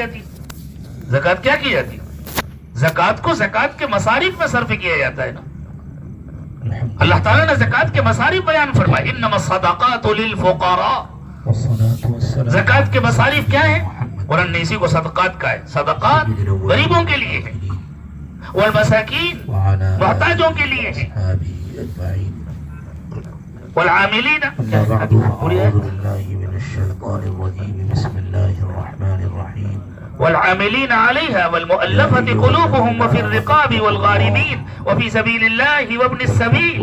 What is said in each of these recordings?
جاتی ہے؟ زکوٰۃ کیا کی جاتی ہے؟ زکوٰۃ کو زکوٰۃ کے مصارف میں صرف کیا جاتا ہے نا. اللہ تعالیٰ نے زکوٰۃ کے مصارف بیان فرمائے انما الصدقات للفقراء. زکوٰۃ کے مصارف کیا ہے؟ قرآن نے اسی کو صدقات کا ہے. صدقات غریبوں کے لیے ہے، والمساکین محتاجوں کے لیے ہے، والعاملین. والعاملين عليها والمؤلفة قلوبهم وفي الرقاب والغارمين وفي سبيل الله وابن السبيل.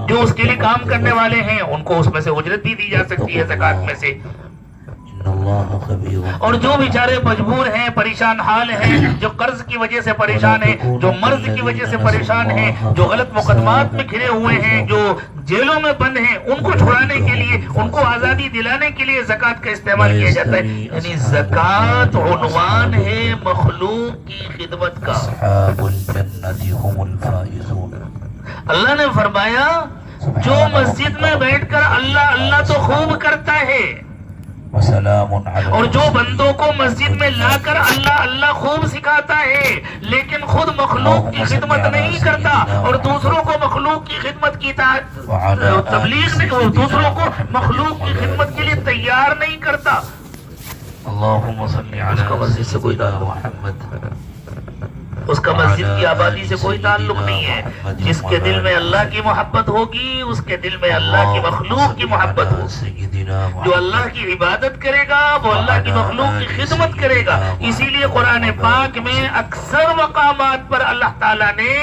جو اس کے لیے کام کرنے والے ہیں ان کو اس میں سے اجرت بھی دی جا سکتی ہے زکوٰۃ میں سے. اور جو بیچارے مجبور ہیں، پریشان حال ہیں، جو قرض کی وجہ سے پریشان ہیں، جو مرض کی وجہ سے پریشان ہیں، جو غلط مقدمات میں گھرے ہوئے ہیں، جو جیلوں میں بند ہیں، ان کو چھڑانے کے لیے، ان کو آزادی دلانے کے لیے زکوٰۃ کا استعمال کیا جاتا ہے. یعنی زکوٰۃ عنوان ہے مخلوق کی خدمت کا. اللہ نے فرمایا جو مسجد میں بیٹھ کر اللہ اللہ تو خوب کرتا ہے، اور جو بندوں کو مسجد میں لا کر اللہ اللہ خوب سکھاتا ہے لیکن خود مخلوق کی خدمت نہیں کرتا اور دوسروں کو مخلوق کی خدمت کی تبلیغ نہیں، دوسروں کو مخلوق کی خدمت کے لیے تیار نہیں کرتا. اللہم صلی علی مسجد سے کوئی محمد، اس کا مسجد کی آبادی سے کوئی تعلق نہیں ہے. جس کے دل میں اللہ کی محبت ہوگی اس کے دل میں اللہ کی مخلوق کی محبت ہوگی. جو اللہ کی عبادت کرے گا وہ اللہ کی مخلوق کی خدمت کرے گا. اسی لیے قرآن پاک میں اکثر مقامات پر اللہ تعالیٰ نے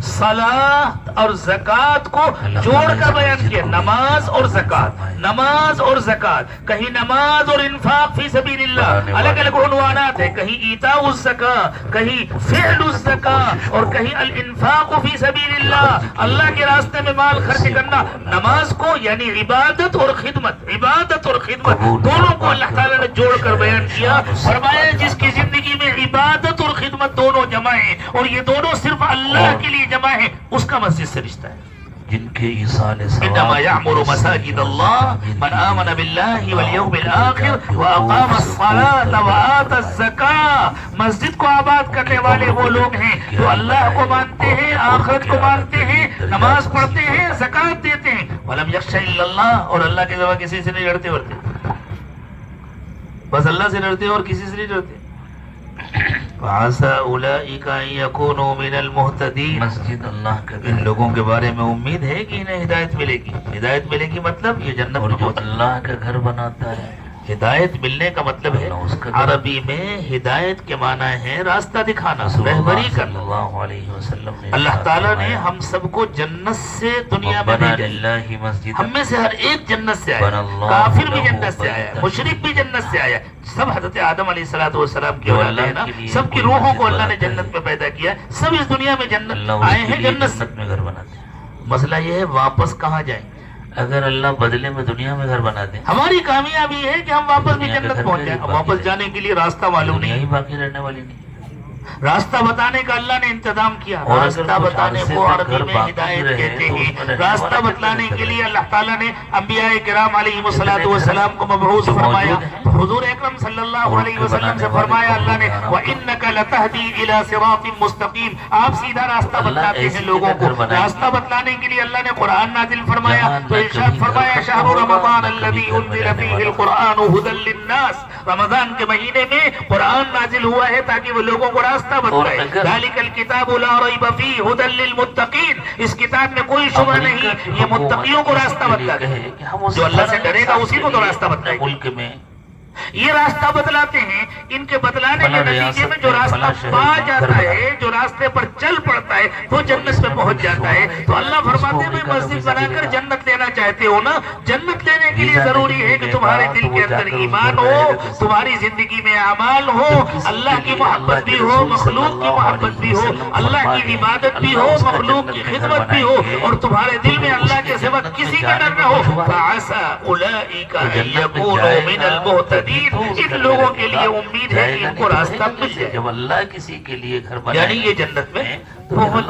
صلاۃ اور زکوٰۃ کو جوڑ کر بیان کیا. نماز اور زکوٰۃ، نماز اور زکوٰۃ. کہیں نماز اور انفاق فی سبیل اللہ الگ الگ عنوانات ہیں. کہیں ایتاء الزکاۃ، کہیں فعل الزکاۃ، اور کہیں الانفاق فی سبیل اللہ، اللہ کے راستے میں مال خرچ کرنا. نماز کو یعنی عبادت اور خدمت، عبادت اور خدمت دونوں کو اللہ تعالیٰ نے جوڑ کر بیان کیا. فرمایا جس کی زندگی میں عبادت اور خدمت دونوں جمع ہیں اور یہ دونوں صرف اللہ کے لیے جمع ہیں، اس کا مسجد سے رشتہ ہے. جن کے ایصال انما یعمر مساجد اللہ من آمن باللہ والیوم الآخر واقام الصلاۃ وآتى الزکاۃ. مسجد کو آباد کرنے والے وہ لوگ ہیں جو اللہ کو مانتے ہیں، آخرت کو مانتے ہیں، نماز پڑھتے ہیں، زکوٰۃ دیتے ہیں. ولم یخش الا اللہ، اور اللہ کے سوا کسی سے نہیں ڈرتے، بس اللہ سے ڈرتے اور کسی سے نہیں ڈرتے. وعسى اولئک ان یکونوا من المہتدین. مسجد اللہ کا ان لوگوں کے بارے میں امید ہے کہ انہیں ہدایت ملے گی. ہدایت ملے گی مطلب یہ جنت میں جو اللہ کا گھر بناتا ہے. ہدایت ملنے کا مطلب ہے عربی میں ہدایت کے معنی ہے راستہ دکھانا، رہبری کرنا. اللہ تعالیٰ نے ہم سب کو جنت سے دنیا میں بھیجا. ہم میں سے ہر ایک جنت سے آیا، کافر بھی جنت سے آیا، مشرک بھی جنت سے آیا. سب حضرت آدم علیہ السلام کی اولاد ہے نا. سب کی روحوں کو اللہ نے جنت میں پیدا کیا. سب اس دنیا میں جنت آئے ہیں، جنت میں گھر بناتے ہیں. مسئلہ یہ ہے واپس کہاں جائیں. اگر اللہ بدلے میں دنیا میں گھر بنا دے، ہماری کامیابی ہے کہ ہم واپس بھی جنت پہنچ جائیں. واپس جانے کے لیے راستہ معلوم نہیں، باقی رہنے والی نہیں. راستہ بتانے کا اللہ نے انتظام کیا. راستہ بتانے کو عربی میں ہدایت کہتے ہیں. راستہ بتلانے کے لیے اللہ تعالیٰ نے انبیاء کرام علیہ السلام کو مبعوث فرمایا. حضور اکرم صلی اللہ علیہ وسلم سے فرمایا اللہ نے وَإِنَّكَ لَتَهْدِي إِلَى صِرَاطٍ مُسْتَقِيمٍ. آپ سیدھا راستہ بتلاتے ہیں لوگوں کو. راستہ بتلانے کے لیے اللہ نے قرآن نازل فرمایا. تو ارشاد فرمایا شہر رمضان الذی انزل فیہ القرآن ھدی للناس. رمضان کے مہینے میں قرآن نازل ہوا ہے تاکہ وہ لوگوں کو راستہ بتلائے. ذالک الکتاب لا ریب فیہ ھدی للمتقین. اس کتاب میں کوئی شبہ نہیں، یہ متقیوں کو راستہ بتلاتا ہے. جو اللہ سے ڈرے گا اسی کو تو راستہ بتلائے. ملک میں یہ راستہ بتلاتے ہیں. ان کے بتلانے کے نتیجے میں جو راستہ پا جاتا ہے، جو راستے پر چل پڑتا ہے، وہ جنت میں پہنچ جاتا ہے. تو اللہ فرماتے ہیں میں مسجد بنا کر جنت لینا چاہتے ہو نا. جنت لینے کے لیے ضروری ہے کہ تمہارے دل کے اندر ایمان ہو، تمہاری زندگی میں اعمال ہو، اللہ کی محبت بھی ہو، مخلوق کی محبت بھی ہو، اللہ کی عبادت بھی ہو، مخلوق کی خدمت بھی ہو، اور تمہارے دل میں اللہ کے سوا کسی کا ڈر نہ ہو. فعسى اولئک ان یکونوا من المہتدین. ان لوگوں کے لیے امید ہے کہ ان کو راستہ مل جائے. جب اللہ کسی کے لیے گھر بنائے یعنی یہ جنت میں پہنچ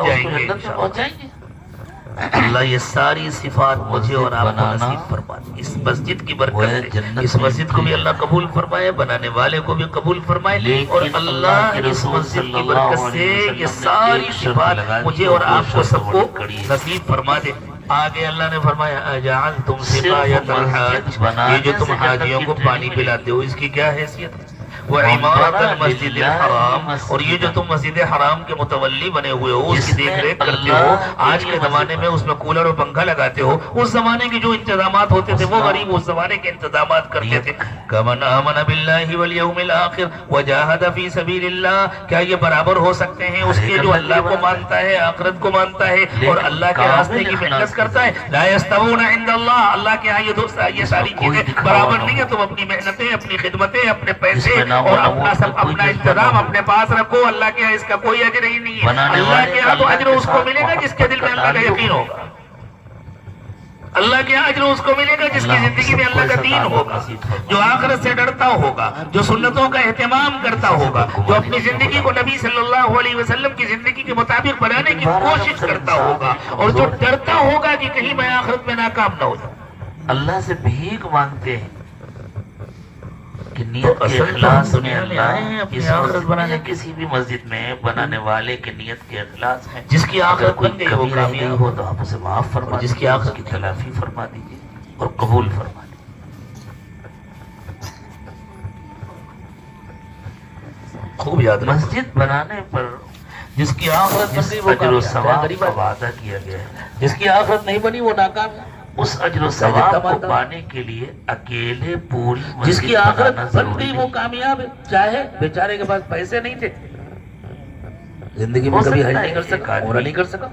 جائیں گے. اللہ یہ ساری صفات مجھے اور آپ کو نصیب فرما دے اس مسجد کی برکت سے. اس مسجد کو بھی اللہ قبول فرمائے, بنانے والے کو بھی قبول فرمائے, اور اللہ اس مسجد کی برکت سے یہ ساری صفات مجھے اور آپ کو سب کو نصیب فرما دے. آگے اللہ نے فرمایا اجعلتم سقایۃ الحاج, یہ جو تم حاجیوں کو پانی پلاتے ہو اس کی کیا حیثیت ہے؟ وعمارت المسجد الحرام, اور یہ جو تم مسجد حرام کے متولی بنے ہوئے ہو اس کی دیکھ ریکھ کرتے ہو. آج کے زمانے میں اس میں کولر اور پنکھا لگاتے ہو, اس زمانے کے جو انتظامات ہوتے تھے وہ غریب اس زمانے کے انتظامات کرتے تھے. کمن آمن باللہ والیوم الاخر وجاہد فی سبیل اللہ, کیا یہ برابر ہو سکتے ہیں اس کے جو اللہ کو مانتا ہے, آخرت کو مانتا ہے اور اللہ کے راستے کی محنت کرتا ہے؟ لا یستوون عند اللہ, اللہ کے ہاں یہ ساری چیزیں برابر نہیں ہے. تم اپنی محنتیں, اپنی خدمتیں, اپنے پیسے اور اپنا انتظام اپنے پاس رکھو, اللہ کے اس کا کوئی اجر ہی نہیں ہے. اللہ کے یہاں تو اجر اس کو ملے گا جس کے دل میں اللہ کا یقین ہوگا. اللہ کے یہاں اجر اس کو ملے گا جس کی زندگی میں اللہ کا دین ہوگا, جو آخرت سے ڈرتا ہوگا, جو سنتوں کا اہتمام کرتا ہوگا, جو اپنی زندگی کو نبی صلی اللہ علیہ وسلم کی زندگی کے مطابق بنانے کی کوشش کرتا ہوگا, اور جو ڈرتا ہوگا کہ کہیں میں آخرت میں ناکام نہ ہو جاؤں. اللہ سے بھیک مانگتے ہیں کہ نیت کے اخلاص میں اللہ اس آخرت بنانے, کسی بھی مسجد میں بنانے والے کے نیت کے اخلاص میں جس کی آخرت بن گئی وہ کامیاب ہو تو آپ اسے معاف فرما, جس کی آخرت کی تلافی فرما دیجیے اور قبول فرما دیجیے. خوب یاد, مسجد بنانے پر جس کی آخرت بن گئی وہ اجر و ثواب کا وعدہ کیا گیا ہے, جس کی آخرت نہیں بنی وہ ناکام ہے. اس اجر و ثواب کو پانے کے لیے اکیلے پوری جس کی آخرت بن گئی وہ کامیاب ہے, چاہے بیچارے کے پاس پیسے نہیں تھے, زندگی میں کبھی حج نہیں کر سکا, عمرہ نہیں کر سکا,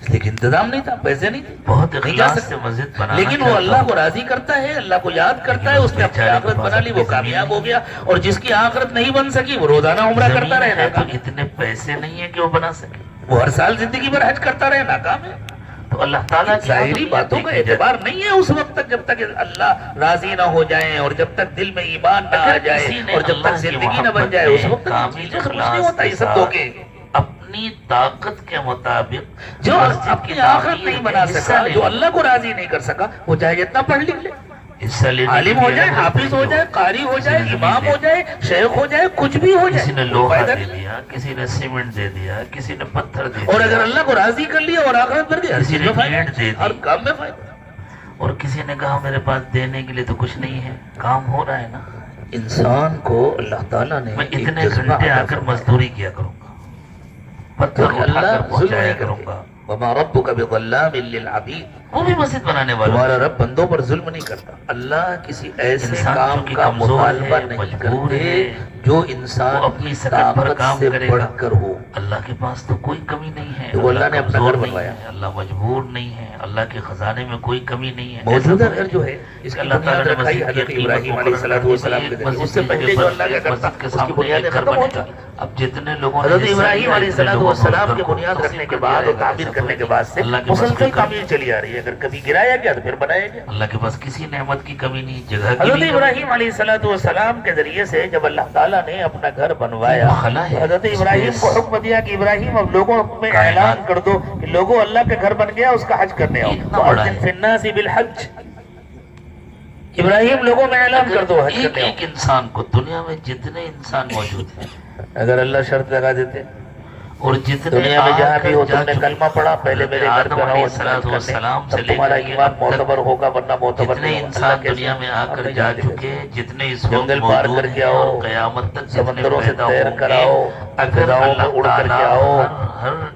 اس لیے انتظام نہیں تھا, پیسے نہیں تھے, بہت اخلاص سے مسجد بنا, لیکن وہ اللہ کو راضی کرتا ہے, اللہ کو یاد کرتا ہے, اس نے اپنی آخرت بنا لی, وہ کامیاب ہو گیا. اور جس کی آخرت نہیں بن سکی وہ روزانہ عمرہ کرتا رہے, تو اتنے پیسے نہیں ہیں کہ وہ بنا سکے, وہ ہر سال زندگی بھر حج کرتا رہے, ناکام ہے. تو اللہ تعالیٰ ظاہری باتوں کا اعتبار نہیں ہے اس وقت تک جب تک اللہ راضی نہ ہو جائیں, اور جب تک دل میں ایمان نہ آ جائے, اور جب تک زندگی نہ بن جائے, اس وقت کامل اخلاص نہیں ہوتا. یہ سب دھوکے اپنی طاقت کے مطابق جو اپنی آخرت نہیں بنا سکا, جو اللہ کو راضی نہیں کر سکا, وہ چاہے جتنا پڑھ لکھ لے, عالم ہو جائے, حافظ ہو جائے, قاری ہو جائے, امام ہو جائے, شیخ ہو جائے, کچھ بھی ہو جائے, کسی نے لوہا دے دیا, کسی نے سیمنٹ دے دیا, کسی نے پتھر دے دیا, اور اگر اللہ کو راضی کر لیا اور آخرت بن گئی, کسی نے اینٹ دے دی, ہر کام میں فائدہ. اور کسی نے کہا میرے پاس دینے کے لیے تو کچھ نہیں ہے, کام ہو رہا ہے نا. انسان کو اللہ تعالیٰ نے, میں اتنے گھنٹے آ کر مزدوری کیا کروں گا, پتھر اٹھا کر پہنچایا کروں گا. وما ربک بظلام للعبید, وہ بھی مسجد بنانے والا, تمہارا رب بندوں پر ظلم نہیں کرتا. اللہ کسی ایسے کام کا مطالبہ نہیں کرتے جو انسان اپنی طاقت سے بڑھ کر ہو. اللہ کے پاس تو کوئی کمی نہیں ہے, تو اللہ نے اپنا گھر بنوایا, اللہ مجبور نہیں ہے, اللہ کے خزانے میں کوئی کمی نہیں ہے. موجودہ گھر جو ہے اس کی اللہ تعالیٰ نے مسجد حضرت ابراہیم علیہ السلام کے دن, اس سے پہلے جو اللہ کا کرتا اس کی بنیادیں ختم ہو چکی. اب جتنے لوگوں حضرت ابراہیم علیہ السلام کی بنیاد رکھنے کے بعد اور تعمیر کرنے کے بعد سے مسلسل تعمیر چلی آ رہی ہے. اگر کبھی گرایا گیا تو پھر بنایا گیا. اللہ کے پاس کسی نعمت کی کمی نہیں, جگہ کی. حضرت ابراہیم علیہ السلام کے ذریعے سے جب اللہ تعالیٰ نے اپنا گھر بنوایا, حضرت ابراہیم کو حکم دیا کہ ابراہیم اب لوگوں میں اعلان کر دو کہ لوگوں اللہ کا گھر بن گیا, اس کا حج کرنے آؤ. وَأَذِّن فِي النَّاسِ بِالْحَجِّ, ابراہیم لوگوں میں اعلان کر دو حج کرنے آؤ. ایک انسان کو, دنیا میں جتنے انسان موجود ہیں, اگر اللہ شرط لگا دیتے, اور جتنے دنیا میں جہاں بھی ہو تم نے کلمہ پڑھا, پہلے میرے گھر پہ رہو, تب تمہارا ایمان معتبر ہوگا, ورنہ معتبر نہیں. جتنے انسان دنیا میں آ کر جا چکے, جتنے اس جنگل پار کر کے آؤ, قیامت تک سمندروں سے تیر کر آؤ, فضاؤں میں اڑ کر کے آؤ,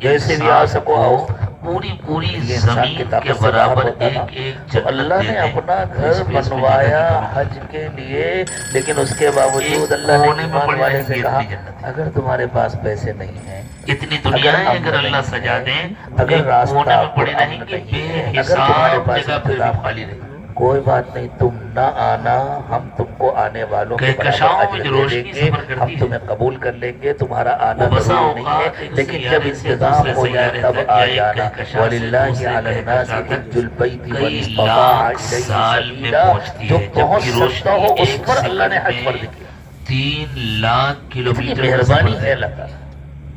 جیسے بھی آ سکو آؤ, پوری زمین کے برابر ایک اللہ نے اپنا گھر بنوایا حج کے لیے. لیکن اس کے باوجود اللہ نے ایمان والے سے کہا اگر تمہارے پاس پیسے نہیں ہیں, اتنی دنیا ہے, اگر اللہ سجا دیں, اگر راستہ پڑے نہیں کہ بے حساب جگہ پہ خالی رہے, کوئی بات نہیں, تم نہ آنا, ہم تم کو آنے والوں کے برابر اجر دے دیں گے, ہم تمہیں قبول کر لیں گے, تمہارا آنا ضروری نہیں ہے, لیکن جب انتظام ہو جائے تب آ جانا. وَلِلَّهِ عَلَى النَّاسِ حِجُّ الْبَيْتِ مَنِ اسْتَطَاعَ إِلَيْهِ سَبِيلًا, جو پہنچ سکتا ہو اس پر اللہ نے حج فرض کیا. 3 لاکھ کلومیٹر مہربانی ہے اللہ تعالیٰ.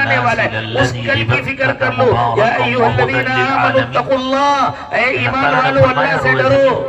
بنانے والا ہے، اس کل کی فکر کر لو۔ یا ایھا الذین آمنوا اتقوا اللہ، اے ایمان والو اللہ سے ڈرو۔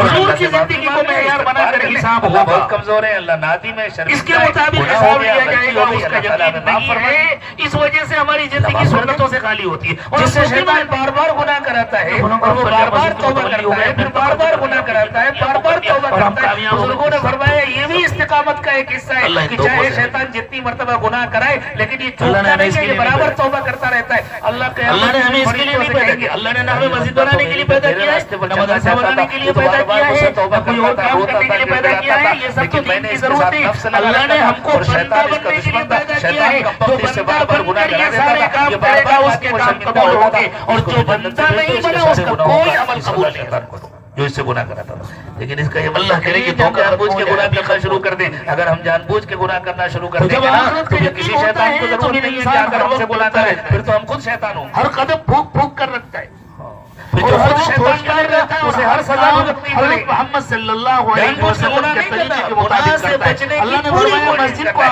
حضور کی زندگی کو معیار بنا کر حساب اللہ ہوگا. بہت کمزور ہے, اللہ نادی میں اس کے مطابق حساب لیا جائے گا, اس کا یقین نہیں ہے. اس وجہ سے ہماری زندگی سنتوں سے خالی ہوتی ہے. اور جس سے شیطان بار بار گناہ کراتا ہے اور وہ بار بار توبہ کرتا ہے, پھر بار بار گناہ کراتا ہے, بار بار توبہ کرتا ہے. بزرگوں نے فرمایا یہ بھی استقامت کا ایک حصہ ہے کہ چاہے شیطان جتنی مرتبہ گناہ کرائے لیکن یہ چوکتا نہیں ہے, یہ برابر توبہ کرتا رہتا ہے. اللہ نے ہمیں اس کے لیے نہیں پیدا کیا. اللہ نے نہ ہمیں مسجد بنانے کے لیے پیدا کیا ہے, نہ مدرسہ بنانے کے لیے پیدا کیا ہے, نہ کوئی اور کام کرنے کے لیے پیدا کیا ہے. یہ سب تو دین کی ضرورت ہے. اللہ نے ہم کو بندہ بننے کے لیے پیدا کیا ہے. جو بندہ بن کر یہ سارے کام کرے گا اس کے کام قبول ہوں گے, اور جو بندہ نہیں بنا اس کا کوئی عمل قبول نہیں ہوگا جو اس سے گناہ کراتا تھا. لیکن اس کا یہ اللہ کرے کہ تو جان بوجھ کے گناہ کرنا شروع کر دیں. اگر ہم جان بوجھ کے گناہ کرنا شروع کر دیں گے نا تو پھر کسی شیطان کو ضرورت نہیں ہے کہ اگر ہم سے گناہ کرے, پھر تو ہم خود شیطان ہوں. ہر قدم پھونک پھونک کر رکھتا ہے. پھر جو خود شیطان کر رہتا ہے اسے ہر سزا بھگتنی پڑے. محمد صلی اللہ علیہ وسلم کے طریقے کے مطابق کرتا ہے. اللہ نے فرمایا مسجد کو